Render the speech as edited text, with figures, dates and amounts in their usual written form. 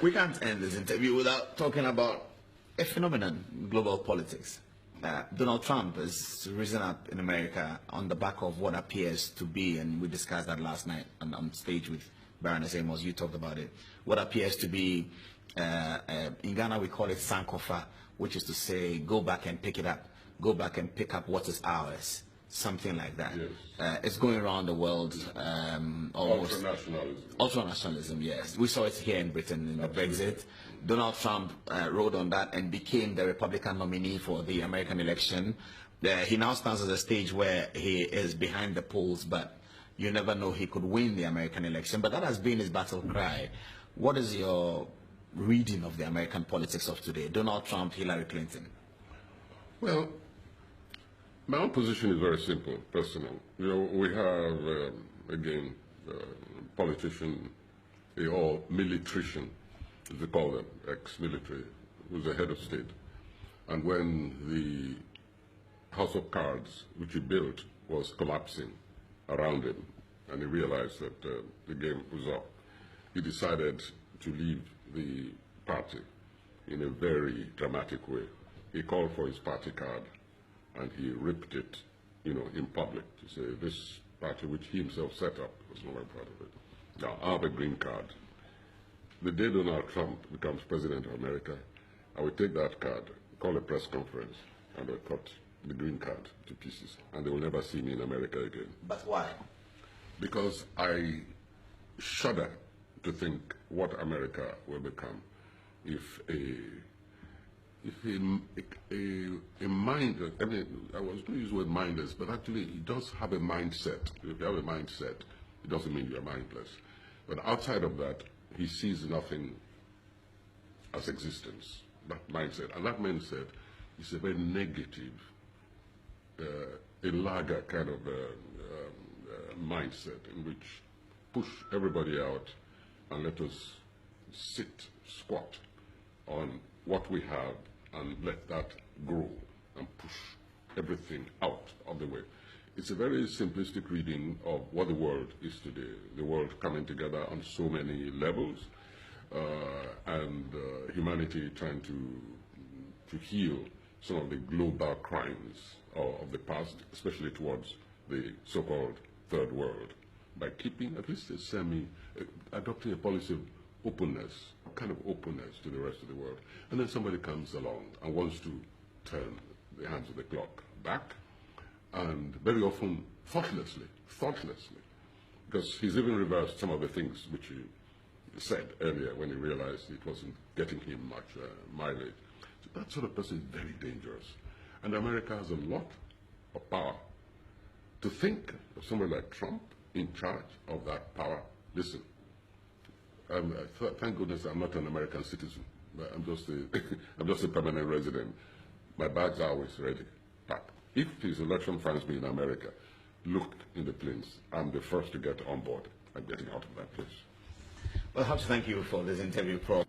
We can't end this interview without talking about a phenomenon in global politics. Donald Trump has risen up in America on the back of what appears to be, and we discussed that last night on stage with Baroness Amos, you talked about it, what appears to be, in Ghana we call it Sankofa, which is to say, go back and pick it up, go back and pick up what is ours. Something like that. Yes. It's going around the world almost. Ultranationalism. Ultranationalism, yes. We saw it here in Britain in the Brexit. Donald Trump rode on that and became the Republican nominee for the American election. He now stands at a stage where he is behind the polls, but you never know, he could win the American election. But that has been his battle cry. What is your reading of the American politics of today? Donald Trump, Hillary Clinton. Well, my own position is very simple, personal. You know, we have, again, politician, or militrician, as they call them, ex-military, who's the head of state. And when the house of cards, which he built, was collapsing around him, and he realized that the game was up, he decided to leave the party in a very dramatic way. He called for his party card, and he ripped it, you know, in public to say this party, which he himself set up, was no longer part of it. Now, I have a green card. The day Donald Trump becomes president of America, I will take that card, call a press conference, and I'll cut the green card to pieces, and they will never see me in America again. But why? Because I shudder to think what America will become if a mind, I mean, I was going to use the word mindless, but actually it does have a mindset. If you have a mindset, it doesn't mean you're mindless. But outside of that, he sees nothing as existence, that mindset. And that mindset is a very negative, a lager kind of mindset in which push everybody out and let us sit, squat on what we have and let that grow and push everything out of the way. It's a very simplistic reading of what the world is today. The world coming together on so many levels, and humanity trying to heal some of the global crimes of the past, especially towards the so-called third world, by keeping at least adopting a policy of openness, kind of openness to the rest of the world. And then somebody comes along and wants to turn the hands of the clock back, and very often thoughtlessly, because he's even reversed some of the things which he said earlier when he realized it wasn't getting him much mileage. So that sort of person is very dangerous. And America has a lot of power. To think of somebody like Trump in charge of that power, listen, thank goodness I'm not an American citizen. I'm just a permanent resident. My bags are always ready, packed. If his election finds me in America, look in the planes. I'm the first to get on board. I'm getting out of that place. Well, I have to thank you for this interview, Prof.